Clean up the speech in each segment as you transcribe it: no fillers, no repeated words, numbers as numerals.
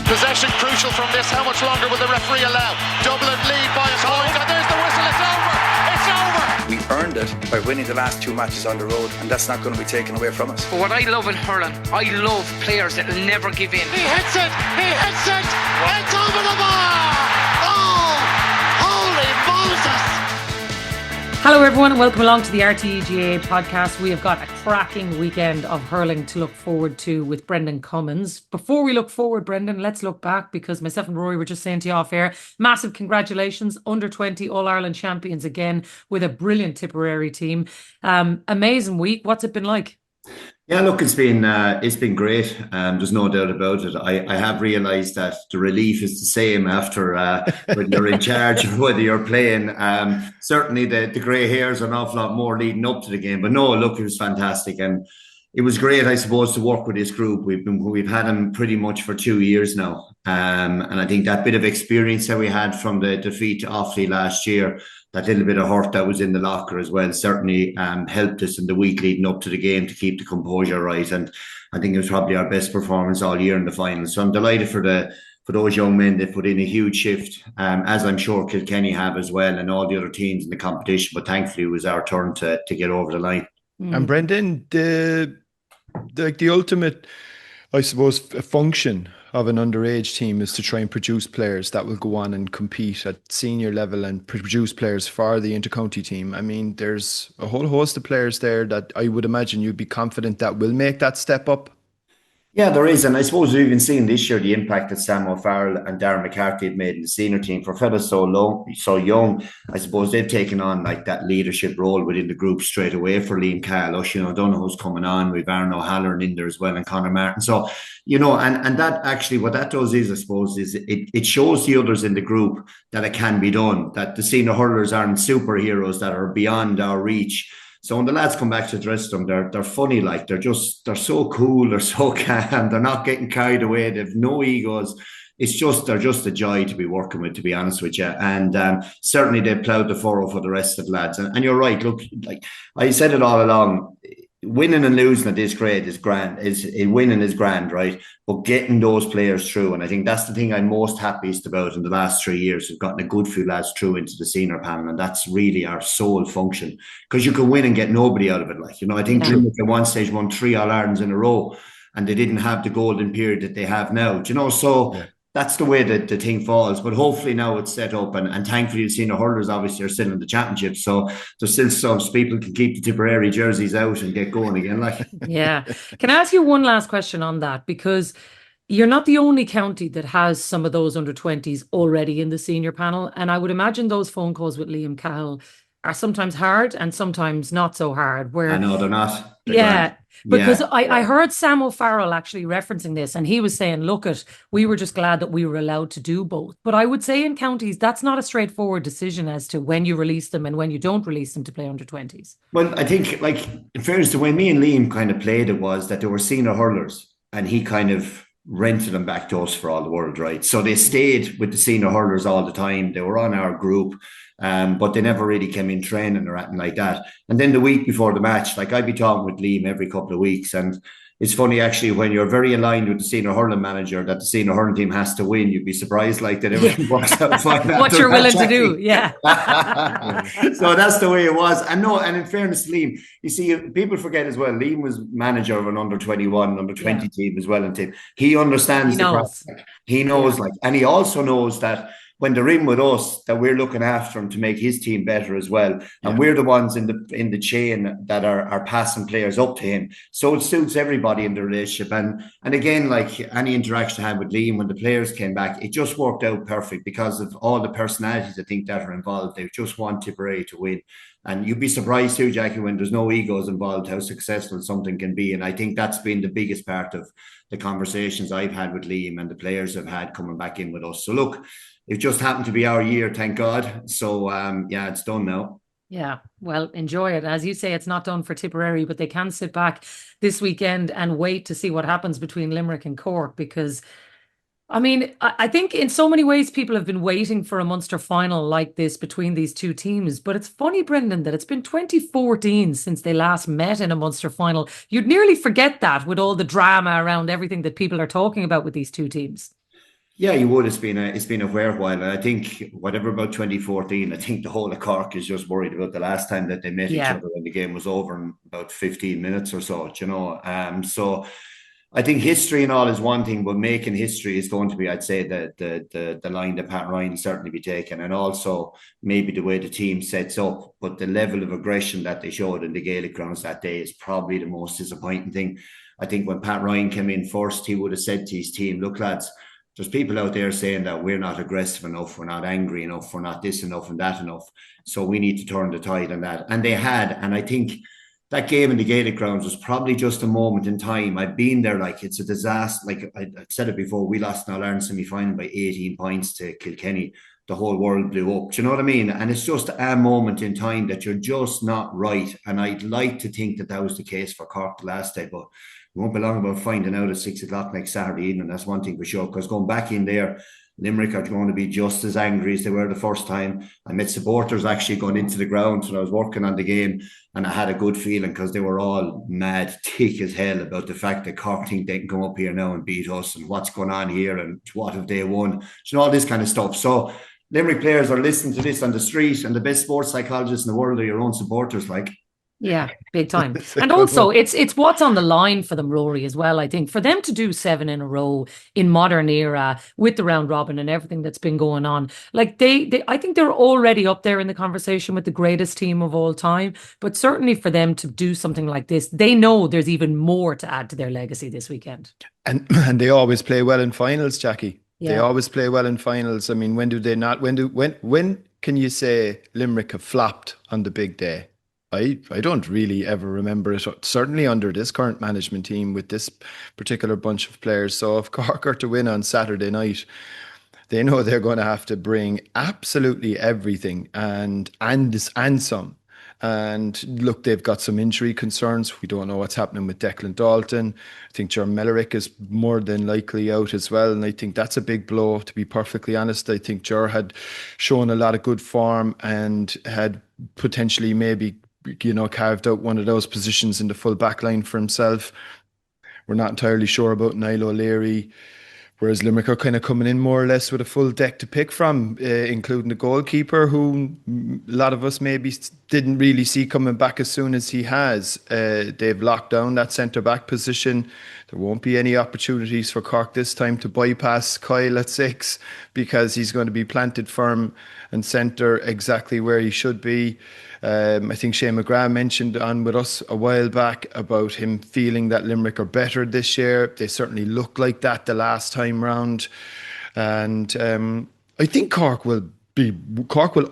Possession crucial from this. How much longer will the referee allow? Dublin lead by a point, and there's the whistle. It's over. It's over. We earned it by winning the last 2 matches on the road, and that's not going to be taken away from us. But what I love in hurling, I love players that will never give in. He hits it. He hits it. It's over the bar. Oh, holy Moses. Hello everyone and welcome along to the RTÉ GAA Podcast. We have got a cracking weekend of hurling to look forward to with Brendan Cummins. Before we look forward, Brendan, let's look back, because myself and Rory were just saying to you off air, massive congratulations, under 20 All-Ireland champions again with a brilliant Tipperary team. Amazing week. What's it been like? Yeah, look, it's been great. There's no doubt about it. I have realised that the relief is the same after when you're in charge of whether you're playing. Certainly the grey hairs are an awful lot more leading up to the game. But no, look, it was fantastic. And it was great, I suppose, to work with this group. We've had them pretty much for 2 years now. And I think that bit of experience that we had from the defeat to Offaly last year, that little bit of hurt that was in the locker as well, certainly helped us in the week leading up to the game to keep the composure right. And I think it was probably our best performance all year in the final. So I'm delighted for those young men. They put in a huge shift, as I'm sure Kilkenny have as well, and all the other teams in the competition. But thankfully it was our turn to get over the line. And Brendan, the ultimate, I suppose, function of an underage team is to try and produce players that will go on and compete at senior level and produce players for the intercounty team. I mean, there's a whole host of players there that I would imagine you'd be confident that will make that step up. Yeah, there is. And I suppose we've even seen this year the impact that Sam O'Farrell and Darren McCarthy had made in the senior team. For fellas so young, I suppose they've taken on like that leadership role within the group straight away for Liam Cahill. O'Donoghu's coming on. We've Aaron O'Halloran in there as well, and Conor Martin. So, and that actually, what that does is, I suppose, is it shows the others in the group that it can be done, that the senior hurlers aren't superheroes that are beyond our reach. So when the lads come back to the dressing room, they're funny, like they're so cool, they're so calm, they're not getting carried away, they've no egos. They're just a joy to be working with, to be honest with you. And certainly they ploughed the furrow for the rest of the lads. And you're right, look, like I said it all along, winning and losing at this grade is grand. Winning is grand, right? But getting those players through, and I think that's the thing I'm most happiest about in the last 3 years. We've gotten a good few lads through into the senior panel, and that's really our sole function. Because you can win and get nobody out of it. I think Limerick at one stage won 3 All-Irelands in a row, and they didn't have the golden period that they have now. That's the way that the thing falls. But hopefully now it's set up, and thankfully the senior hurlers obviously are still in the championship. So there's still some people can keep the Tipperary jerseys out and get going again. Yeah. Can I ask you one last question on that? Because you're not the only county that has some of those under 20s already in the senior panel. And I would imagine those phone calls with Liam Cahill are sometimes hard and sometimes not so hard. I know they're not. Because I heard Sam O'Farrell actually referencing this, and he was saying, we were just glad that we were allowed to do both. But I would say in counties, that's not a straightforward decision as to when you release them and when you don't release them to play under 20s. Well, I think, in fairness, the way me and Liam kind of played it was that they were senior hurlers, and he kind of rented them back to us for all the world, right? So they stayed with the senior hurlers all the time. They were on our group. But they never really came in training or anything like that. And then the week before the match, I'd be talking with Liam every couple of weeks. And it's funny, actually, when you're very aligned with the senior hurling manager that the senior hurling team has to win, you'd be surprised that everything works out fine. What you're willing to do, yeah. So that's the way it was. And in fairness to Liam, you see, people forget as well, Liam was manager of an under-21, under-20 team as well. And he understands the process. He knows, and he also knows that when they're in with us, that we're looking after him to make his team better as well. And we're the ones in the chain that are passing players up to him. So it suits everybody in the relationship. And again, any interaction I had with Liam when the players came back, it just worked out perfect because of all the personalities I think that are involved. They just want Tipperary to win. And you'd be surprised too, Jacqui, when there's no egos involved, how successful something can be. And I think that's been the biggest part of the conversations I've had with Liam and the players have had coming back in with us. So look, it just happened to be our year, thank God. So, it's done now. Yeah, well, enjoy it. As you say, it's not done for Tipperary, but they can sit back this weekend and wait to see what happens between Limerick and Cork, because I think in so many ways people have been waiting for a Munster final like this between these two teams. But it's funny, Brendan, that it's been 2014 since they last met in a Munster final. You'd nearly forget that with all the drama around everything that people are talking about with these two teams. Yeah, you would. It's been a fair while. And I think whatever about 2014, I think the whole of Cork is just worried about the last time that they met each Yeah. other when the game was over in about 15 minutes or so, So I think history and all is one thing, but making history is going to be, I'd say, the line that Pat Ryan will certainly be taking, and also maybe the way the team sets up. But the level of aggression that they showed in the Gaelic grounds that day is probably the most disappointing thing. I think when Pat Ryan came in first, he would have said to his team, "Look, lads, there's people out there saying that we're not aggressive enough, we're not angry enough, we're not this enough and that enough. So we need to turn the tide on that." And they had. And I think that game in the Gaelic grounds was probably just a moment in time. I've been there, like it's a disaster. Like I said it before, we lost an All-Ireland semi-final by 18 points to Kilkenny. The whole world blew up. Do you know what I mean? And it's just a moment in time that you're just not right. And I'd like to think that was the case for Cork the last day, but it won't be long about finding out at 6 o'clock next Saturday evening. That's one thing for sure. Because going back in there, Limerick are going to be just as angry as they were the first time. I met supporters actually going into the ground when I was working on the game, and I had a good feeling because they were all mad, thick as hell about the fact that Cork think they can come up here now and beat us, and what's going on here, and what have they won, all this kind of stuff. So Limerick players are listening to this on the street, and the best sports psychologists in the world are your own supporters, like. Yeah, big time. And also it's what's on the line for them, Rory, as well. I think for them to do 7 in a row in modern era with the round robin and everything that's been going on, like they I think they're already up there in the conversation with the greatest team of all time. But certainly for them to do something like this, they know there's even more to add to their legacy this weekend. And they always play well in finals, Jacqui. Yeah. They always play well in finals. I mean, when do they not? When can you say Limerick have flopped on the big day? I don't really ever remember it, certainly under this current management team with this particular bunch of players. So if Cork are to win on Saturday night, they know they're going to have to bring absolutely everything and some. And look, they've got some injury concerns. We don't know what's happening with Declan Dalton. I think Joe McDonagh is more than likely out as well. And I think that's a big blow, to be perfectly honest. I think Joe had shown a lot of good form and had potentially maybe carved out one of those positions in the full back line for himself. We're not entirely sure about Niall O'Leary, whereas Limerick are kind of coming in more or less with a full deck to pick from, including the goalkeeper, who a lot of us maybe didn't really see coming back as soon as he has. They've locked down that centre-back position. There won't be any opportunities for Cork this time to bypass Kyle at 6, because he's going to be planted firm and centre exactly where he should be. I think Shane McGrath mentioned on with us a while back about him feeling that Limerick are better this year. They certainly looked like that the last time round. And I think Cork will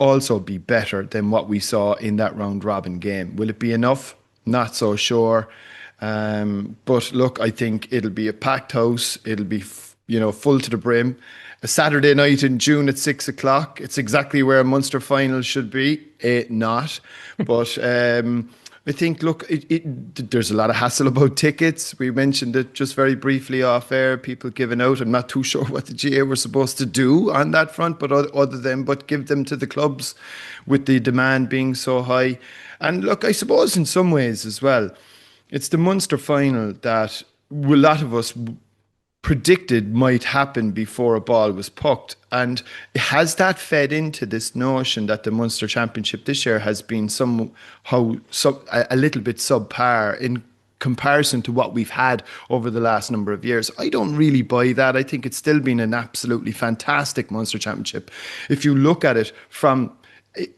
also be better than what we saw in that round robin game. Will it be enough? Not so sure. But look, I think it'll be a packed house. It'll be full to the brim. A Saturday night in June at 6 o'clock. It's exactly where a Munster final should be. Not. But I think, look, there's a lot of hassle about tickets. We mentioned it just very briefly off air, people giving out. I'm not too sure what the GA were supposed to do on that front, but but give them to the clubs with the demand being so high. And look, I suppose in some ways as well, it's the Munster final that a lot of us predicted might happen before a ball was pucked. And has that fed into this notion that the Munster Championship this year has been somehow a little bit subpar in comparison to what we've had over the last number of years? I don't really buy that. I think it's still been an absolutely fantastic Munster Championship. If you look at it from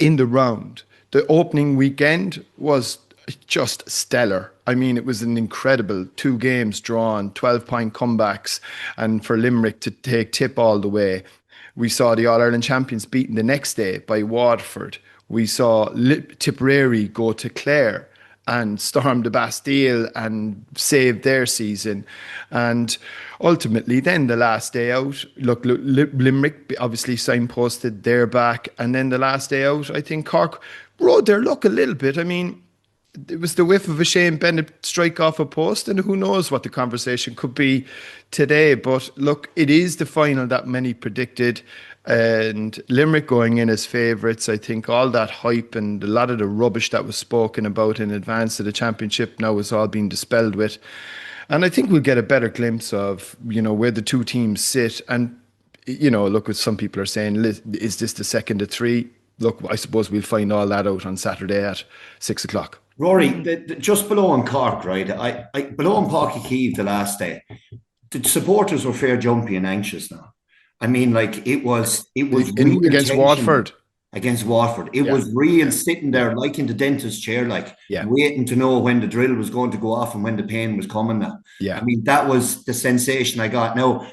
in the round, the opening weekend was just stellar. I mean, it was an incredible 2 games drawn, 12-point comebacks, and for Limerick to take tip all the way. We saw the All-Ireland champions beaten the next day by Waterford. We saw Tipperary go to Clare and storm the Bastille and save their season. And ultimately, then the last day out, look, Limerick obviously signposted their back. And then the last day out, I think Cork rode their luck a little bit. I mean, it was the whiff of a Shane Bennett strike off a post, and who knows what the conversation could be today. But look, it is the final that many predicted, and Limerick going in as favourites. I think all that hype and a lot of the rubbish that was spoken about in advance of the championship now has all been dispelled with. And I think we'll get a better glimpse of, where the two teams sit. And look, what some people are saying, is this the second of three? Look, I suppose we'll find all that out on Saturday at 6:00. Rory, just below in Cork, right? Below in Páirc Uí Chaoimh the last day, the supporters were fair jumpy and anxious now. I mean, like it was against Waterford. Against Waterford. It was real, sitting there like in the dentist's chair, waiting to know when the drill was going to go off and when the pain was coming now. Yeah. I mean, that was the sensation I got. Now,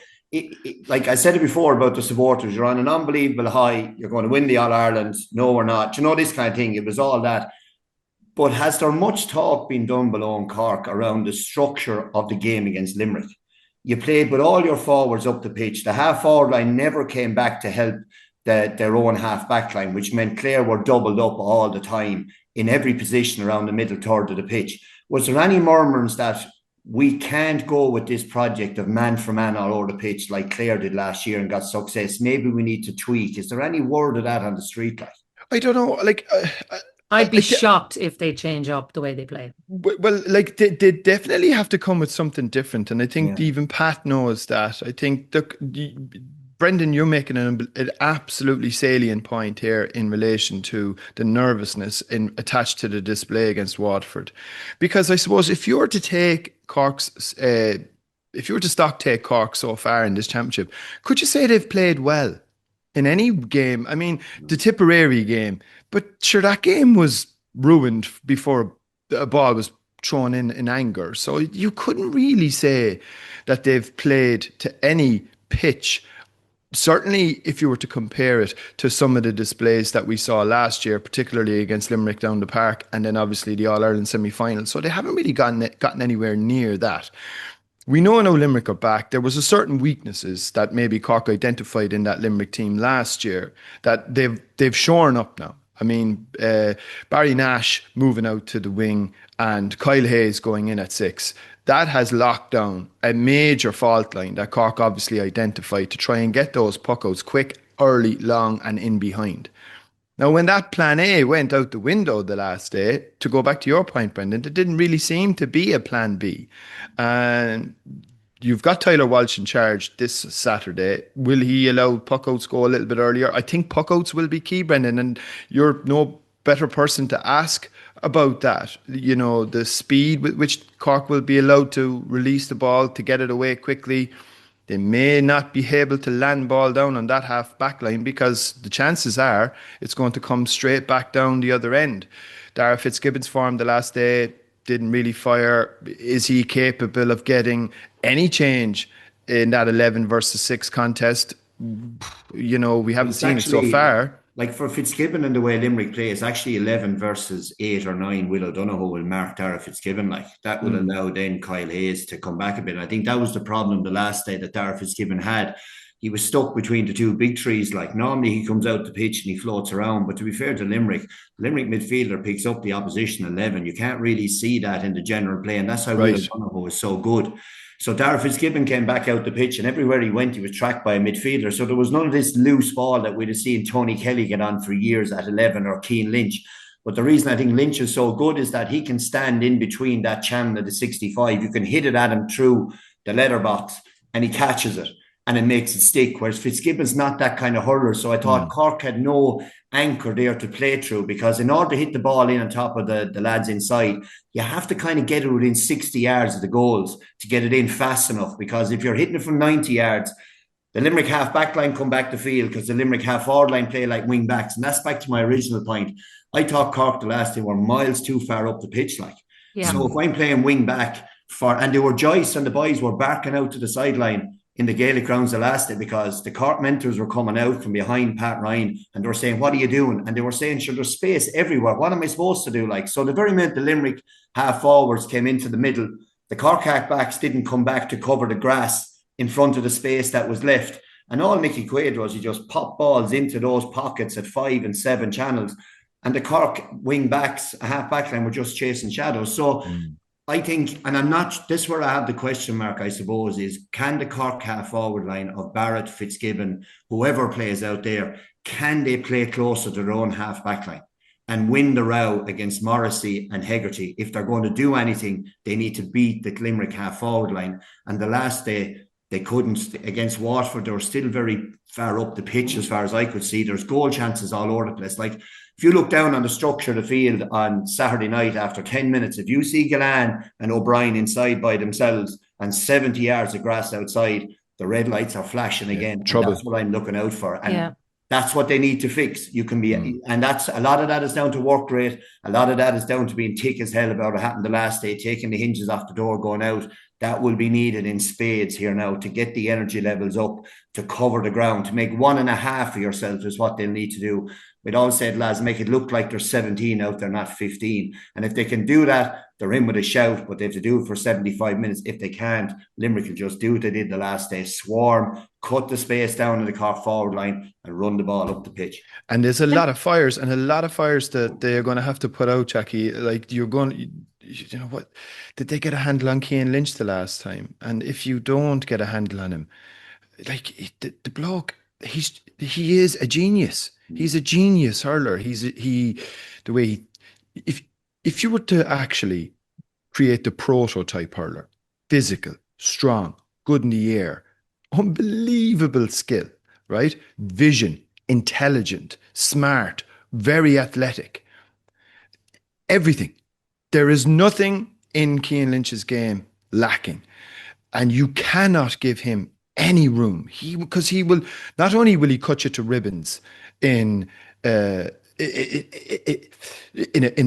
like I said it before about the supporters, you're on an unbelievable high, you're going to win the All-Ireland, no we're not. This kind of thing. It was all that. But has there much talk been done below in Cork around the structure of the game against Limerick? You played with all your forwards up the pitch. The half-forward line never came back to help their own half-back line, which meant Clare were doubled up all the time in every position around the middle third of the pitch. Was there any murmurings that we can't go with this project of man for man all over the pitch like Clare did last year and got success? Maybe we need to tweak. Is there any word of that on the street? I don't know. I'd be shocked if they change up the way they play. Well, they definitely have to come with something different. And I think even Pat knows that. I think, Brendan, you're making an absolutely salient point here in relation to the nervousness attached to the display against Waterford. Because I suppose if you were to take stock take Cork so far in this championship, could you say they've played well in any game? I mean, the Tipperary game, but sure, that game was ruined before a ball was thrown in anger. So you couldn't really say that they've played to any pitch. Certainly, if you were to compare it to some of the displays that we saw last year, particularly against Limerick down the park, and then obviously the All-Ireland semi-final. So they haven't really gotten anywhere near that. We know now Limerick are back. There was a certain weaknesses that maybe Cork identified in that Limerick team last year that they've shorn up now. I mean, Barry Nash moving out to the wing and Kyle Hayes going in at 6. That has locked down a major fault line that Cork obviously identified to try and get those puckouts quick, early, long and in behind. Now, when that plan A went out the window the last day, to go back to your point, Brendan, there didn't really seem to be a plan B. And you've got Tyler Walsh in charge this Saturday. Will he allow puckouts go a little bit earlier? I think puckouts will be key, Brendan, and you're no better person to ask about that. The speed with which Cork will be allowed to release the ball to get it away quickly. They may not be able to land ball down on that half back line because the chances are it's going to come straight back down the other end. Dara Fitzgibbon's form the last day didn't really fire. Is he capable of getting any change in that 11 versus 6 contest? We haven't seen it so far. Like for Fitzgibbon and the way Limerick play, it's actually 11 versus 8 or 9. Will O'Donoghue will mark Dara Fitzgibbon. That will allow then Kyle Hayes to come back a bit. And I think that was the problem the last day that Dara Fitzgibbon had. He was stuck between the two big trees. Normally he comes out the pitch and he floats around. But to be fair to Limerick midfielder picks up the opposition 11. You can't really see that in the general play. And that's how Will O'Donoghue is so good. So Dara Fitzgibbon came back out the pitch and everywhere he went, he was tracked by a midfielder. So there was none of this loose ball that we'd have seen Tony Kelly get on for years at 11 or Kane Lynch. But the reason I think Lynch is so good is that he can stand in between that channel of the 65. You can hit it at him through the letterbox and he catches it and it makes it stick. Whereas Fitzgibbon's not that kind of hurler. So I thought Cork had no anchor there to play through, because in order to hit the ball in on top of the lads inside, you have to kind of get it within 60 yards of the goals to get it in fast enough. Because if you're hitting it from 90 yards, the Limerick half back line come back to field because the Limerick half forward line play like wing backs. And that's back to my original point. I thought Cork the last day were miles too far up the pitch. So if I'm playing wing back and they were Joyce and the boys were barking out to the sideline in the Gaelic grounds the last day, because the Cork mentors were coming out from behind Pat Ryan and they were saying, what are you doing? And they were saying, sure, there's space everywhere. What am I supposed to do? So the very minute the Limerick half forwards came into the middle, the Cork half backs didn't come back to cover the grass in front of the space that was left. And all Mickey Quaid was, he just popped balls into those pockets at 5 and 7 channels. And the Cork wing backs, a half back line, were just chasing shadows. So I think, and I'm not, this is where I have the question mark, I suppose, is can the Cork half forward line of Barrett, Fitzgibbon, whoever plays out there, can they play closer to their own half back line and win the row against Morrissey and Hegarty? If they're going to do anything, they need to beat the Limerick half forward line. And the last day, They couldn't. Against Waterford, they were still very far up the pitch as far as I could see. There's goal chances all over the place. Like, if you look down on the structure of the field on Saturday night after 10 minutes, if you see Gillane and O'Brien inside by themselves and 70 yards of grass outside, the red lights are flashing again. Trouble. That's what I'm looking out for. And that's what they need to fix. You can be, and that's a lot of that is down to work rate. A lot of that is down to being thick as hell about what happened the last day, taking the hinges off the door, going out. That will be needed in spades here now to get the energy levels up, to cover the ground, to make 1.5 of yourself is what they'll need to do. We'd always said, lads, make it look like there's 17 out there, not 15. And if they can do that, they're in with a shout, but they have to do it for 75 minutes. If they can't, Limerick will just do what they did the last day, swarm, cut the space down in the Cork forward line and run the ball up the pitch. And there's a lot of fires that they're going to have to put out, Jacqui. Like, you know what? Did they get a handle on Kane Lynch the last time? And if you don't get a handle on him, like, the bloke, he is a genius. He's a genius hurler. If you were to actually create the prototype hurler, physical, strong, good in the air, unbelievable skill, right? Vision, intelligent, smart, very athletic, everything. There is nothing in Kane Lynch's game lacking, and you cannot give him any room. Because he will, not only will he cut you to ribbons in a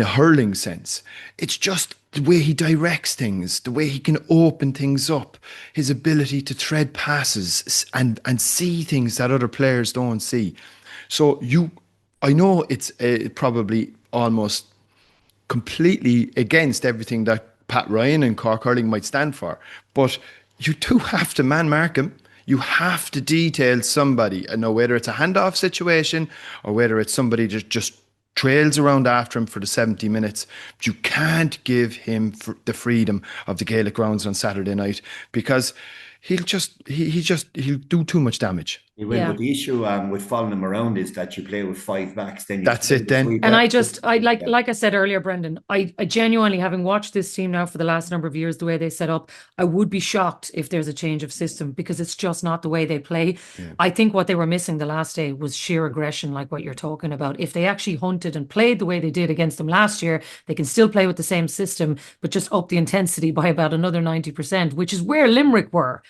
hurling sense, it's just the way he directs things, the way he can open things up, his ability to thread passes and see things that other players don't see. So I know it's probably almost completely against everything that Pat Ryan and Cork Hurling might stand for, but you do have to man mark him. You have to detail somebody. I know whether it's a handoff situation or whether it's somebody that just trails around after him for the 70 minutes. But you can't give him the freedom of the Gaelic grounds on Saturday night, because he'll do too much damage. He will. But the issue with following him around is that you play with 5 backs. Then that's it. Then, and like I said earlier, Brendan, I genuinely, having watched this team now for the last number of years, the way they set up, I would be shocked if there's a change of system, because it's just not the way they play. Yeah. I think what they were missing the last day was sheer aggression, like what you're talking about. If they actually hunted and played the way they did against them last year, they can still play with the same system, but just up the intensity by about another 90%, which is where Limerick were.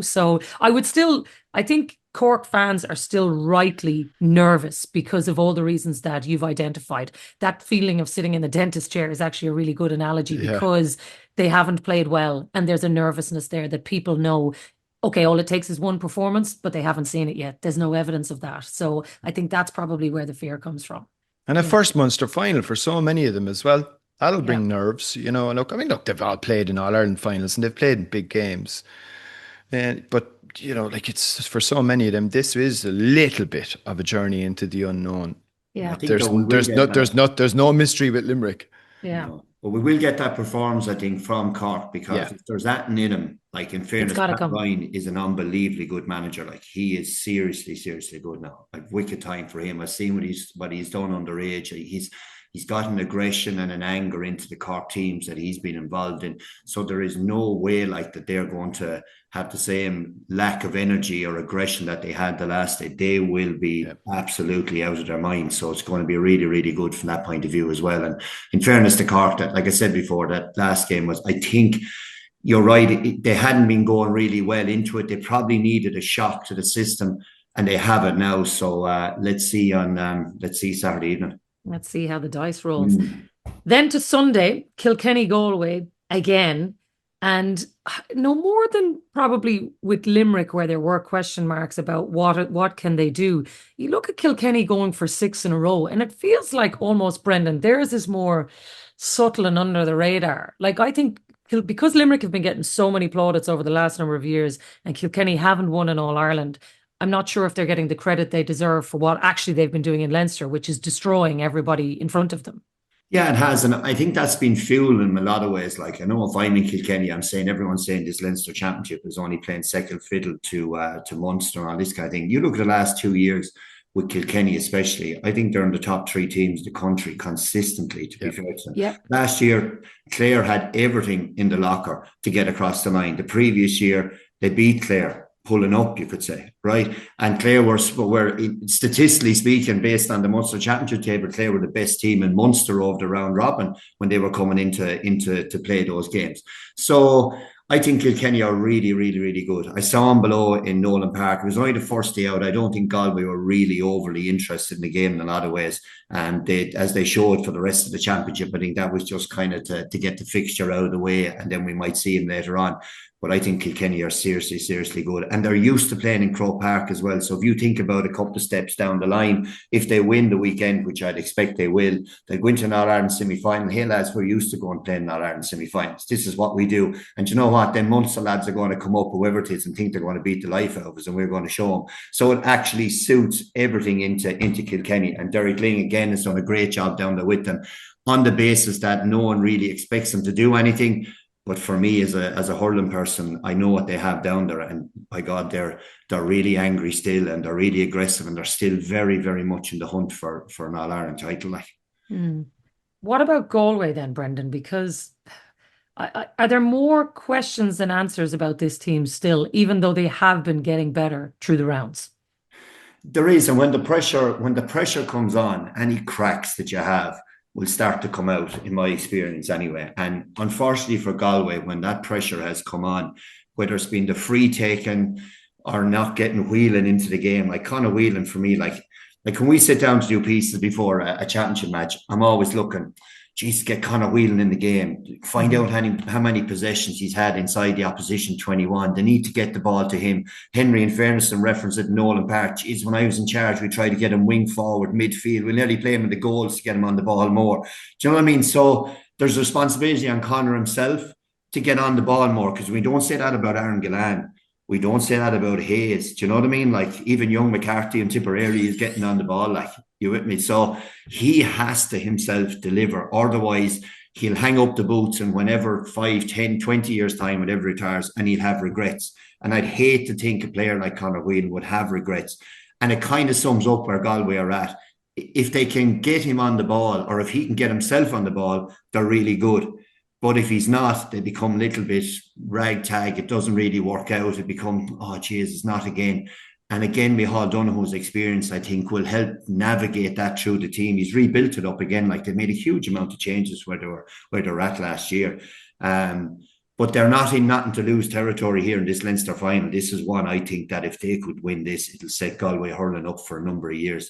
So I think Cork fans are still rightly nervous because of all the reasons that you've identified. That feeling of sitting in the dentist chair is actually a really good analogy, because they haven't played well and there's a nervousness there that people know, okay, all it takes is one performance, but they haven't seen it yet. There's no evidence of that. So I think that's probably where the fear comes from. And a first Munster final for so many of them as well. That'll bring nerves, And look, they've all played in All-Ireland finals and they've played in big games. But it's for so many of them, this is a little bit of a journey into the unknown. Yeah, there's no mystery with Limerick. Yeah, but we will get that performance, I think, from Cork, because if there's that in him, like, in fairness, Pat Ryan is an unbelievably good manager. Like, he is seriously good now. Like, wicked time for him. I've seen what he's done underage. He's got an aggression and an anger into the Cork teams that he's been involved in. So there is no way like that they're going to have the same lack of energy or aggression that they had the last day. They will be absolutely out of their minds. So it's going to be really, really good from that point of view as well. And in fairness to Cork, that, like I said before, that last game was, I think you're right, they hadn't been going really well into it. They probably needed a shock to the system, and they have it now. So let's see Saturday evening. Let's see how the dice rolls. Then to Sunday, Kilkenny Galway again. And no more than probably with Limerick, where there were question marks about what can they do. You look at Kilkenny going for 6 in a row, and it feels like almost, Brendan, theirs is more subtle and under the radar. Like, I think because Limerick have been getting so many plaudits over the last number of years and Kilkenny haven't won in All-Ireland, I'm not sure if they're getting the credit they deserve for what actually they've been doing in Leinster, which is destroying everybody in front of them. Yeah, it has. And I think that's been fueled in a lot of ways. Like, I know if I'm in Kilkenny, everyone's saying this Leinster Championship is only playing second fiddle to Munster and all this kind of thing. You look at the last 2 years with Kilkenny especially, I think they're in the top 3 teams in the country consistently, to be fair to them. Yeah. Last year, Clare had everything in the locker to get across the line. The previous year, They beat Clare, pulling up, you could say, right? And Clare were statistically speaking, based on the Munster Championship table, Clare were the best team in Munster over the round robin when they were coming into to play those games. So I think Kilkenny are really, really, really good. I saw them below in Nolan Park. It was only the first day out. I don't think Galway were really overly interested in the game in a lot of ways. And as they showed for the rest of the championship, I think that was just kind of to get the fixture out of the way, and then we might see them later on. But I think Kilkenny are seriously, seriously good. And they're used to playing in Croke Park as well. So if you think about a couple of steps down the line, if they win the weekend, which I'd expect they will, they'll go into an All-Ireland semi-final. Hey, lads, we're used to going playing All-Ireland semi-finals. This is what we do. And you know what? Then Munster lads are going to come up, whoever it is, and think they're going to beat the life out of us, and we're going to show them. So it actually suits everything into Kilkenny. And Derek Ling, again, has done a great job down there with them on the basis that no one really expects them to do anything. But for me, as a hurling person, I know what they have down there, and by God, they're really angry still, and they're really aggressive, and they're still very, very much in the hunt for an All-Ireland title. Like, what about Galway then, Brendan? Because are there more questions than answers about this team still, even though they have been getting better through the rounds? There is, and when the pressure comes on, any cracks that you have will start to come out, in my experience anyway. And unfortunately for Galway, when that pressure has come on, whether it's been the free taken or not getting Whelan into the game, like Conor Whelan for me, like when we sit down to do pieces before a championship match, I'm always looking, geez, get Conor Whelan in the game, find out how many possessions he's had inside the opposition 21. They need to get the ball to him. Henry, in fairness, and reference it in Nolan Park, geez, when I was in charge, we tried to get him wing forward, midfield. We nearly play him in the goals to get him on the ball more. Do you know what I mean? So there's a responsibility on Conor himself to get on the ball more, because we don't say that about Aaron Gillan. We don't say that about Hayes. Do you know what I mean? Like, even young McCarthy and Tipperary is getting on the ball. Like, you with me? So he has to himself deliver. Otherwise, he'll hang up the boots, and whenever 5, 10, 20 years' time, whatever retires, and he'll have regrets. And I'd hate to think a player like Conor Whelan would have regrets. And it kind of sums up where Galway are at. If they can get him on the ball, or if he can get himself on the ball, they're really good. But if he's not, they become a little bit ragtag. It doesn't really work out. It becomes, oh, Jesus, not again. And again, Micheál Donoghue's experience, I think, will help navigate that through the team. He's rebuilt it up again. Like, they've made a huge amount of changes where they were at last year. But they're not in nothing to lose territory here in this Leinster final. This is one I think that if they could win this, it'll set Galway hurling up for a number of years.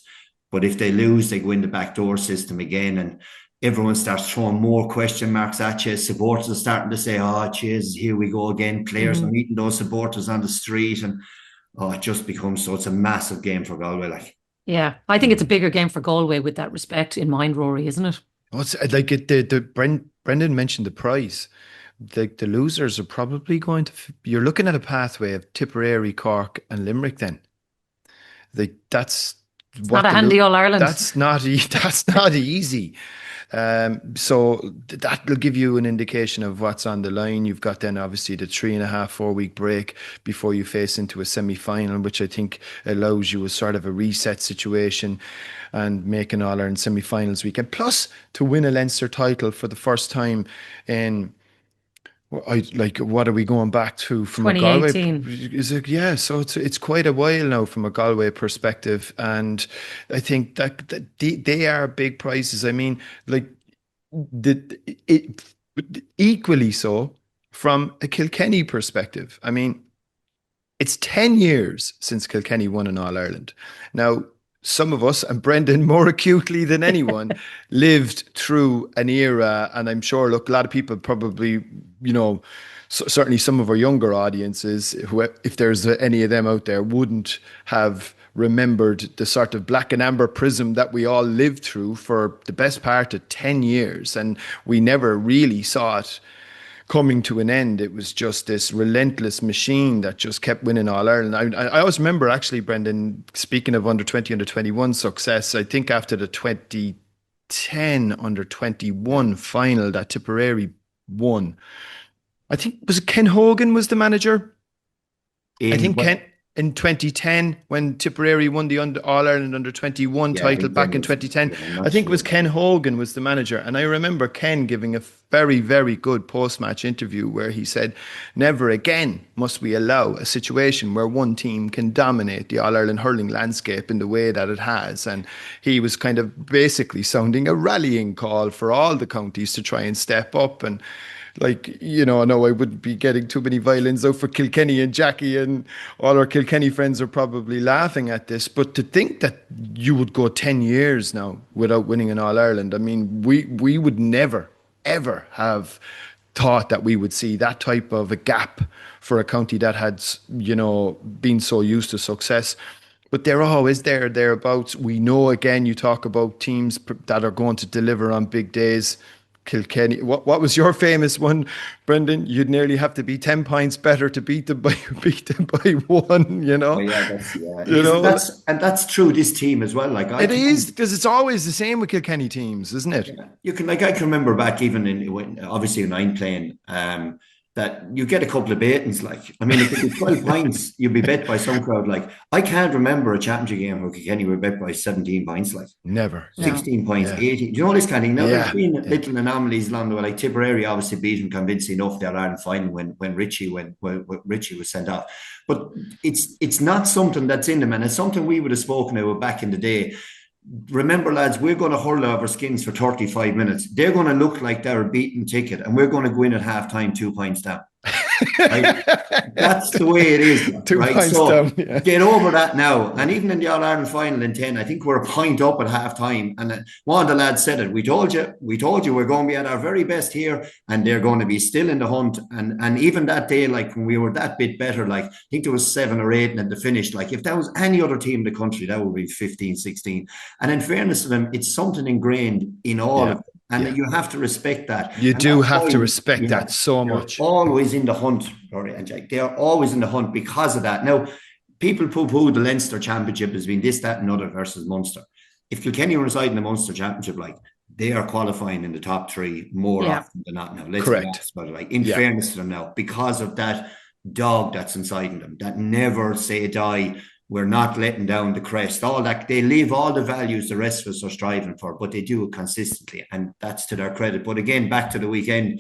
But if they lose, they go in the backdoor system again, and everyone starts throwing more question marks at you. Supporters are starting to say, oh, Jesus, here we go again. Players are meeting those supporters on the street, and it just becomes, so it's a massive game for Galway. Like, yeah, I think it's a bigger game for Galway with that respect in mind, Rory, isn't it? Oh, it's like Brendan mentioned the prize. The losers are probably going to. You're looking at a pathway of Tipperary, Cork, and Limerick. Then, that's not a handy All-Ireland. That's not easy. So that'll give you an indication of what's on the line. You've got then obviously the 3.5-4 week break before you face into a semi-final, which I think allows you a sort of a reset situation and make an All-Ireland semi-finals weekend. Plus to win a Leinster title for the first time in, what are we going back to from 2018? A Galway? Is it? Yeah, so it's quite a while now from a Galway perspective, and I think that they are big prizes. I mean, like equally so from a Kilkenny perspective. I mean, it's 10 years since Kilkenny won an All-Ireland. Now, some of us, and Brendan more acutely than anyone, lived through an era, and I'm sure, look, a lot of people probably, certainly some of our younger audiences, who, if there's any of them out there, wouldn't have remembered the sort of black and amber prism that we all lived through for the best part of 10 years. And we never really saw it coming to an end. It was just this relentless machine that just kept winning All-Ireland. I always remember, actually, Brendan, speaking of under-20, under-21 success, I think after the 2010 under-21 final that Tipperary won, I think, was it Ken Hogan was the manager? in 2010 when Tipperary won the All-Ireland Under-21 title back in 2010. I think it was Ken Hogan was the manager. And I remember Ken giving a very, very good post-match interview where he said, never again must we allow a situation where one team can dominate the All-Ireland hurling landscape in the way that it has. And he was kind of basically sounding a rallying call for all the counties to try and step up. And like, you know, I know I wouldn't be getting too many violins out for Kilkenny and Jacqui, and all our Kilkenny friends are probably laughing at this, but to think that you would go 10 years now without winning an All-Ireland, I mean, we would never, ever have thought that we would see that type of a gap for a county that had, you know, been so used to success. But they're always thereabouts. We know, again, you talk about teams that are going to deliver on big days. Kilkenny, what was your famous one, Brendan? You'd nearly have to be 10 points better to beat them by 1, you know? Oh, yeah, that's true, this team as well. Like it is, because it's always the same with Kilkenny teams, isn't it? Yeah. You can, like, I can remember back even when I'm playing, that you get a couple of beatings. Like, I mean, if it was 12 points, you'd be bet by some crowd. Like, I can't remember a championship game where Kilkenny were bet by 17 points. Like, never. 16 points, 18. Do you know this kind of thing? Now, there's been little anomalies along the way. Like, Tipperary obviously beat him convincing enough the All-Ireland final when Richie was sent off. But it's not something that's in them, and it's something we would have spoken about back in the day. Remember, lads, we're going to hurl over skins for 35 minutes. They're going to look like they're a beaten ticket, and we're going to go in at half-time 2 points down. Right? That's the way it is. 2 right? points So down, yeah. Get over that now. And even in the All-Ireland final in 10, I think we're a point up at half-time. And one of the lads said it. We told you we're going to be at our very best here, and they're going to be still in the hunt. And even that day, like when we were that bit better, like I think there was 7 or 8 and at the finish, like if that was any other team in the country, that would be 15, 16. And in fairness to them, it's something ingrained in all of them. And you have to respect that. You do have to respect that so much. Always in the hunt, Rory and Jack. They are always in the hunt because of that. Now, people poo-poo the Leinster Championship as being this, that, and other versus Munster. If Kilkenny were inside in the Munster Championship, like, they are qualifying in the top 3 more often than not now. Let's be honest about it. Like, in fairness to them now, because of that dog that's inside them, that never say die. We're not letting down the crest, all that. They live all the values the rest of us are striving for, but they do it consistently, and that's to their credit. But again, back to the weekend,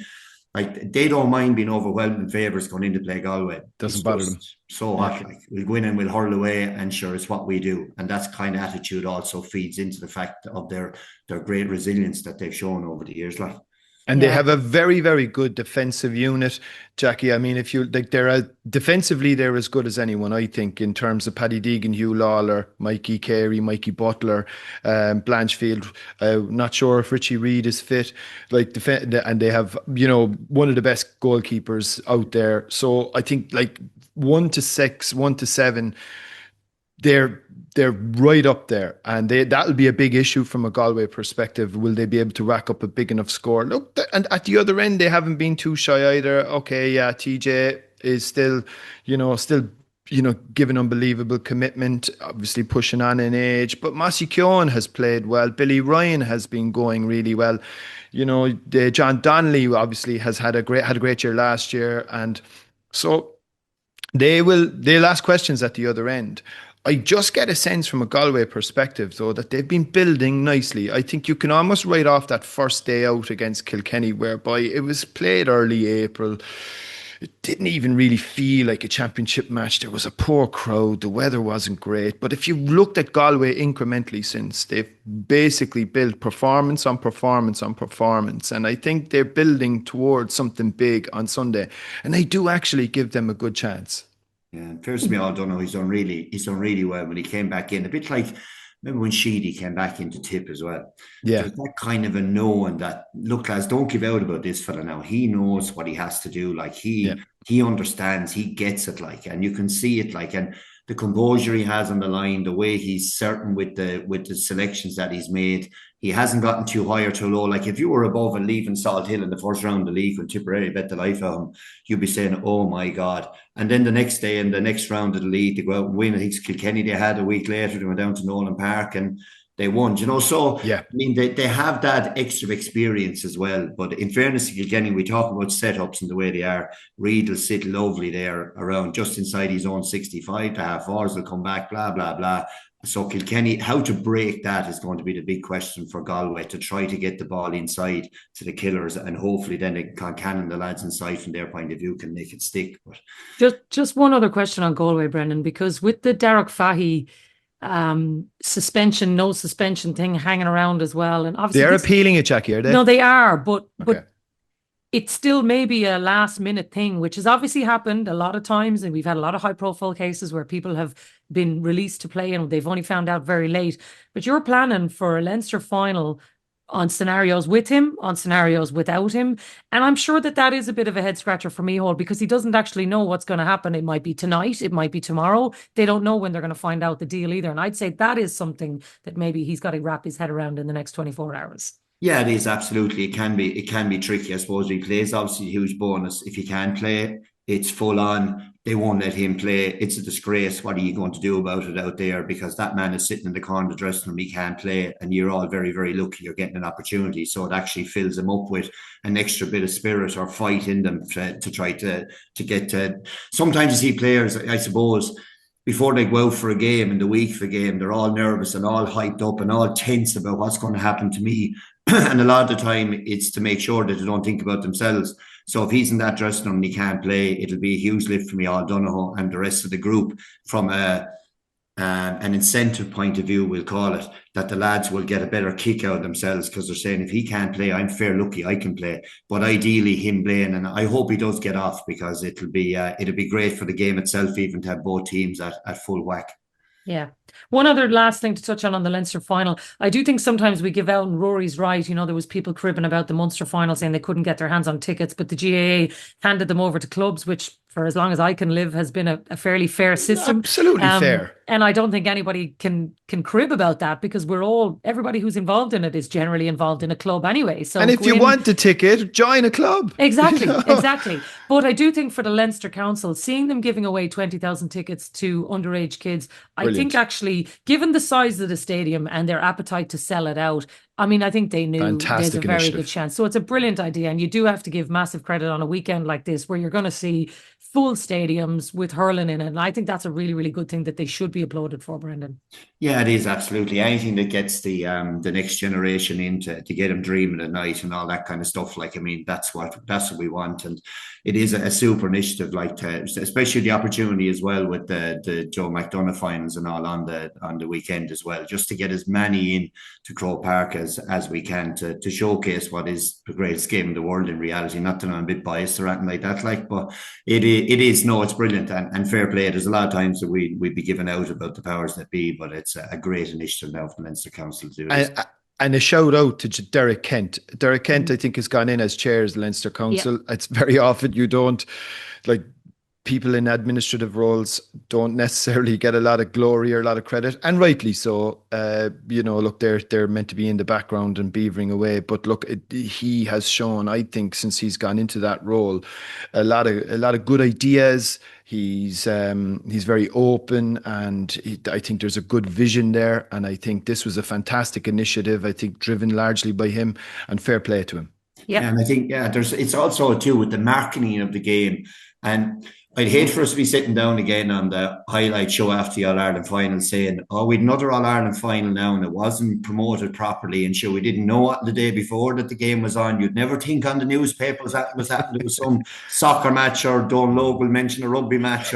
like, they don't mind being overwhelmed in favours going into play Galway. Doesn't bother them. So hot, like, we'll go in and we'll hurl away, and sure, it's what we do. And that kind of attitude also feeds into the fact of their great resilience that they've shown over the years, like. And they have a very, very good defensive unit, Jacqui. I mean, if you like, defensively, they're as good as anyone, I think, in terms of Paddy Deegan, Hugh Lawler, Mikey Carey, Mikey Butler, Blanchfield. Not sure if Richie Reid is fit. Like, and they have, you know, one of the best goalkeepers out there. So I think, like, 1 to 6, 1 to 7, they're right up there, and that'll be a big issue from a Galway perspective. Will they be able to rack up a big enough score? Look, and at the other end, they haven't been too shy either. Okay, yeah, TJ is still giving unbelievable commitment, obviously pushing on in age. But Mossy Keown has played well. Billy Ryan has been going really well. You know, John Donnelly obviously has had a great year last year, and so they'll ask questions at the other end. I just get a sense from a Galway perspective, though, that they've been building nicely. I think you can almost write off that first day out against Kilkenny, whereby it was played early April. It didn't even really feel like a championship match. There was a poor crowd. The weather wasn't great. But if you looked at Galway incrementally since, they've basically built performance on performance on performance. And I think they're building towards something big on Sunday. And I do actually give them a good chance. Yeah, first of all, Donald, he's done really well when he came back in. A bit like, remember when Sheedy came back into Tip as well. Yeah. There's that kind of a knowing that, look, lads, don't give out about this fella now. He knows what he has to do. Like, he understands, he gets it, like, and you can see it, like, and the composure he has on the line, the way he's certain with the selections that he's made. He hasn't gotten too high or too low. Like, if you were above and leaving Salt Hill in the first round of the league when Tipperary bet the life out of him, you'd be saying, oh my God. And then the next day in the next round of the league, they go out and win. I think it's Kilkenny they had a week later. They went down to Nolan Park and they won, you know. So, yeah. I mean, they have that extra experience as well. But in fairness to Kilkenny, we talk about setups and the way they are. Reid will sit lovely there around just inside his own 65 to half hours. Will come back, blah, blah, blah. So Kilkenny, how to break that is going to be the big question for Galway, to try to get the ball inside to the killers, and hopefully then they can cannon the lads inside from their point of view, can make it stick. But just one other question on Galway, Brendan, because with the Derek Fahy suspension, no suspension thing hanging around as well, and obviously they're appealing it, Jacqui, are they? No, they are, but okay. It's still maybe a last minute thing, which has obviously happened a lot of times. And we've had a lot of high profile cases where people have been released to play and they've only found out very late. But you're planning for a Leinster final on scenarios with him, on scenarios without him. And I'm sure that is a bit of a head scratcher for Micheál, because he doesn't actually know what's going to happen. It might be tonight, it might be tomorrow. They don't know when they're going to find out the deal either. And I'd say that is something that maybe he's got to wrap his head around in the next 24 hours. Yeah, it is, absolutely. It can be tricky. I suppose he plays, obviously a huge bonus. If he can play, it's full on. They won't let him play. It's a disgrace. What are you going to do about it out there? Because that man is sitting in the corner of the dressing room, he can't play, and you're all very, very lucky you're getting an opportunity. So it actually fills them up with an extra bit of spirit or fight in them to try to get to. Sometimes you see players, I suppose, before they go out for a game, in the week for a game, they're all nervous and all hyped up and all tense about what's going to happen to me. And a lot of the time it's to make sure that they don't think about themselves. So if he's in that dressing room and he can't play, it'll be a huge lift for Micheál Donoghue and the rest of the group from an incentive point of view, we'll call it, that the lads will get a better kick out of themselves, because they're saying, if he can't play, I'm fair lucky I can play. But ideally him playing, and I hope he does get off, because it'll be great for the game itself, even to have both teams at full whack. Yeah. One other last thing to touch on the Leinster final. I do think sometimes we give out, and Rory's right, you know, there was people cribbing about the Munster final saying they couldn't get their hands on tickets, but the GAA handed them over to clubs, which for as long as I can live has been a fairly fair system. Absolutely fair. And I don't think anybody can crib about that, because everybody who's involved in it is generally involved in a club anyway. So, and if you want the ticket, join a club. Exactly, exactly. But I do think for the Leinster Council, seeing them giving away 20,000 tickets to underage kids, I think actually, given the size of the stadium and their appetite to sell it out, I mean, I think they knew there's a very good chance. So it's a brilliant idea. And you do have to give massive credit on a weekend like this, where you're going to see full stadiums with hurling in it. And I think that's a really, really good thing that they should be applauded for, Brendan. Yeah, it is, absolutely. Anything that gets the next generation in to get them dreaming at night and all that kind of stuff. Like, I mean, that's what we want. And it is a super initiative, like especially the opportunity as well with the Joe McDonagh finals and all on the weekend as well, just to get as many in to Croke Park as we can to showcase what is the greatest game in the world in reality. Not that I'm a bit biased or anything like that, but it's brilliant and fair play. There's a lot of times that we'd be given out about the powers that be, but it's a great initiative now from the Leinster Council to do this. And a shout out to Derek Kent. Derek Kent, I think, has gone in as chair of the Leinster Council. Yeah. It's very often you don't, like, people in administrative roles don't necessarily get a lot of glory or a lot of credit, and rightly so. Look, they're meant to be in the background and beavering away. But look, he has shown, I think, since he's gone into that role, a lot of good ideas. He's very open, and I think there's a good vision there. And I think this was a fantastic initiative. I think driven largely by him, and fair play to him. Yeah, and I think it's also too with the marketing of the game. And I'd hate for us to be sitting down again on the highlight show after the All-Ireland final saying, we'd another All-Ireland final now and it wasn't promoted properly, and sure, we didn't know what the day before that the game was on. You'd never think on the newspapers that was happening. It was some soccer match, or Don Logue will mention a rugby match.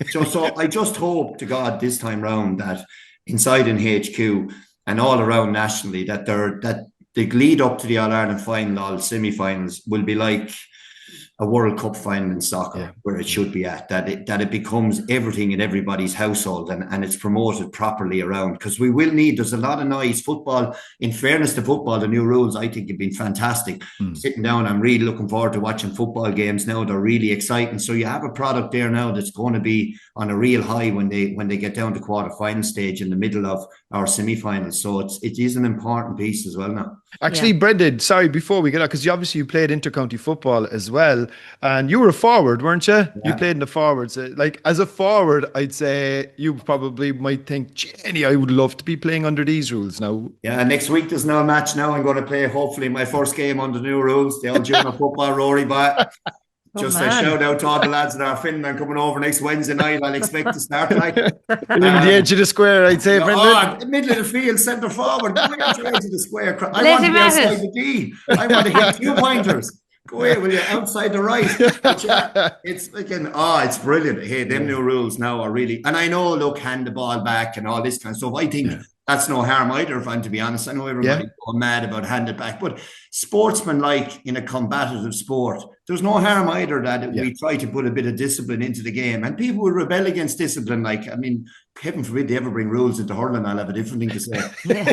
So I just hope to God this time round that inside in HQ and all around nationally that the lead up to the All-Ireland final, all semi-finals, will be like a World Cup final in soccer, where it should be at, that it becomes everything in everybody's household and it's promoted properly around, because there's a lot of noise. Football, in fairness to football, the new rules I think have been fantastic. Sitting down, I'm really looking forward to watching football games now. They're really exciting. So you have a product there now that's going to be on a real high when they get down to quarter-final stage in the middle of our semi-finals. So it is an important piece as well now. Actually, Brendan, sorry, before we get out, because you played inter-county football as well, and you were a forward, weren't you? Yeah. You played in the forwards. Like, as a forward, I'd say you probably might think, Jenny, I would love to be playing under these rules now. Yeah, next week there's no match now. I'm going to play, hopefully, my first game under the new rules, the old junior football, Rory, but... Just a shout out to all the lads that are Finland coming over next Wednesday night. I'll expect to start like the edge of the square, I'd say, Brendan. Middle of the field, centre forward. Go away to the edge of the square. I want to be outside the D. I want to hit 2 pointers. Go away, will you? Outside the right. But it's freaking, it's brilliant. Hey, them new rules now are really, and I know, look, hand the ball back and all this kind of stuff. I think that's no harm either, if I'm to be honest. I know everybody's going mad about hand it back, but sportsmanlike in a combative sport, there's no harm either that we try to put a bit of discipline into the game. And people will rebel against discipline. Like, I mean, heaven forbid they ever bring rules into hurling. I'll have a different thing to say.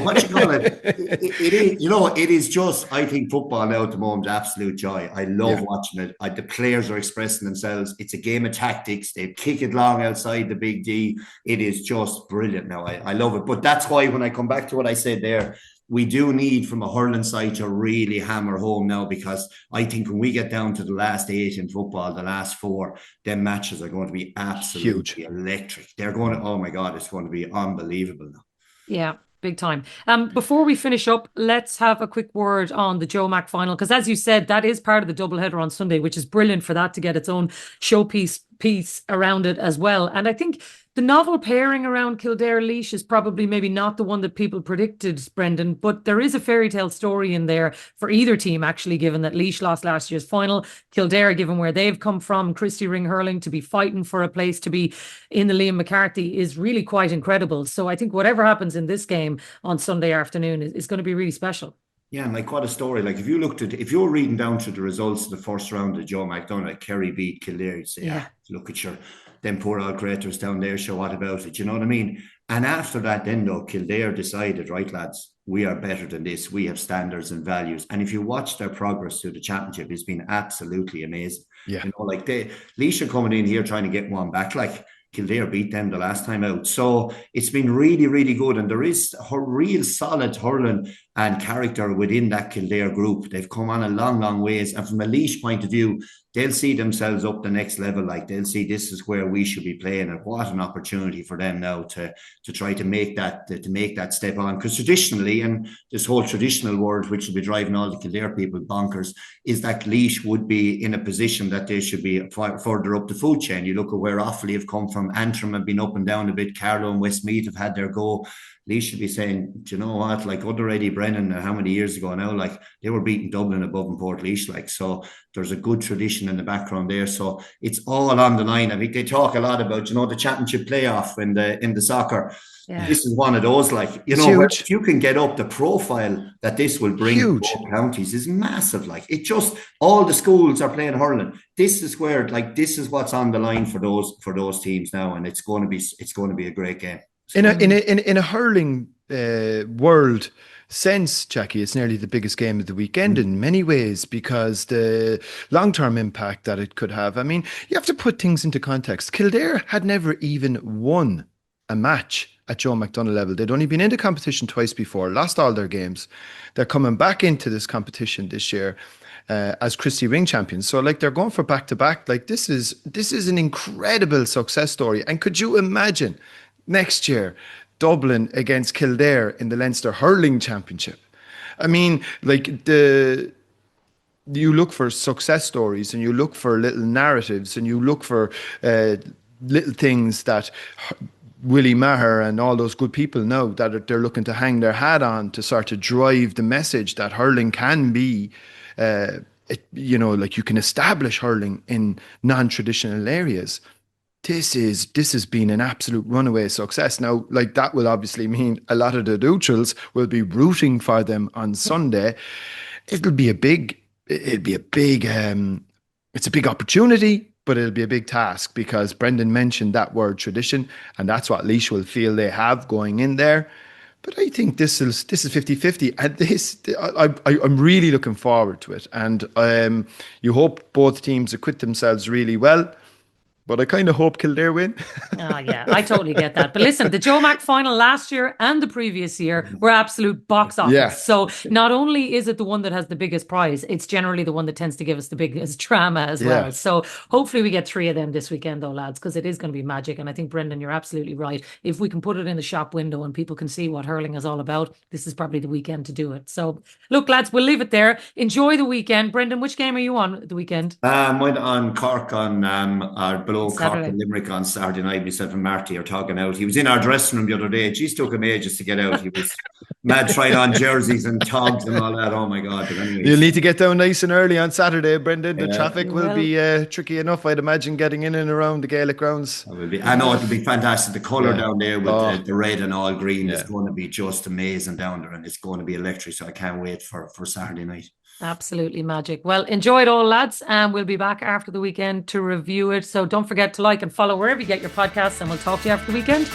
What you call it? It is, it is just, I think football now at the moment, absolute joy. I love watching it. The players are expressing themselves. It's a game of tactics. They kick it long outside the big D. It is just brilliant now. I love it. But that's why when I come back to what I said there, we do need from a hurling side to really hammer home now, because I think when we get down to the last 8 in football, the last 4, them matches are going to be absolutely electric. They're going to, oh my God, it's going to be unbelievable now. Yeah. Big time. Before we finish up, let's have a quick word on the Joe Mac final, because as you said, that is part of the doubleheader on Sunday, which is brilliant for that to get its own showpiece piece around it as well. And I think the novel pairing around Kildare and Laois is probably maybe not the one that people predicted, Brendan, but there is a fairy tale story in there for either team, actually, given that Laois lost last year's final. Kildare, given where they've come from, Christy Ring Hurling, to be fighting for a place to be in the Liam McCarthy is really quite incredible. So I think whatever happens in this game on Sunday afternoon is going to be really special. Yeah, and like what a story. Like if you're reading down to the results of the first round of Joe McDonagh, Kerry beat Kildare, you'd say, look at them poor old creators down there, so what about it? You know what I mean? And after that then though, Kildare decided, right lads, we are better than this. We have standards and values. And if you watch their progress through the championship, it's been absolutely amazing. Yeah. Like Laois are coming in here trying to get one back. Like Kildare beat them the last time out. So it's been really, really good. And there is a real solid hurling and character within that Kildare group. They've come on a long, long ways. And from a Laois point of view, they'll see themselves up the next level. Like they'll see this is where we should be playing. And what an opportunity for them now to try to make that step on. Because traditionally, and this whole traditional world, which will be driving all the Kildare people bonkers, is that Laois would be in a position that they should be further up the food chain. You look at where Offaly have come from. Antrim have been up and down a bit. Carlow and Westmeath have had their go. Laois should be saying, do you know what, like under Eddie Brennan, how many years ago now, like they were beating Dublin above in Port Laois, like, so there's a good tradition in the background there. So it's all on the line. I think they talk a lot about, the championship playoff in the soccer. Yeah. This is one of those, like, if you can get up the profile that this will bring to both counties is massive. Like it just, all the schools are playing hurling. This is where, like, this is what's on the line for those teams now. And it's going to be a great game. In a hurling world sense, Jacqui, it's nearly the biggest game of the weekend in many ways, because the long-term impact that it could have. I mean, you have to put things into context. Kildare had never even won a match at Joe McDonagh level. They'd only been into competition twice before, lost all their games. They're coming back into this competition this year as Christy Ring champions. So like they're going for back-to-back. Like this is an incredible success story. And could you imagine next year Dublin against Kildare in the Leinster Hurling Championship? I mean, like you look for success stories and you look for little narratives and you look for little things that Willie Maher and all those good people know that they're looking to hang their hat on to sort of drive the message that hurling can be, like you can establish hurling in non-traditional areas. This has been an absolute runaway success. Now, like that will obviously mean a lot of the neutrals will be rooting for them on Sunday. It's a big opportunity, but it'll be a big task, because Brendan mentioned that word tradition, and that's what Laois will feel they have going in there. But I think this is 50-50, and I'm really looking forward to it. And you hope both teams acquit themselves really well. But I kind of hope Kildare win. Oh, yeah, I totally get that. But listen, the Joe Mac final last year and the previous year were absolute box office. Yeah. So not only is it the one that has the biggest prize, it's generally the one that tends to give us the biggest drama as well. So hopefully we get 3 of them this weekend though, lads, because it is going to be magic. And I think, Brendan, you're absolutely right. If we can put it in the shop window and people can see what hurling is all about, this is probably the weekend to do it. So look, lads, we'll leave it there. Enjoy the weekend. Brendan, which game are you on the weekend? Went on Cork on below Saturday. Cork and Limerick on Saturday night. Myself and Marty are talking out. He was in our dressing room the other day. Geez, took him ages to get out. He was mad trying on jerseys and togs and all that. Oh my God. But anyways. You'll need to get down nice and early on Saturday, Brendan. The traffic will be tricky enough, I'd imagine, getting in and around the Gaelic grounds. I know it'll be fantastic. The colour down there with the red and all green is going to be just amazing down there, and it's going to be electric. So I can't wait for Saturday night. Absolutely magic. Well, enjoy it all, lads, and we'll be back after the weekend to review it. So don't forget to like and follow wherever you get your podcasts, and we'll talk to you after the weekend.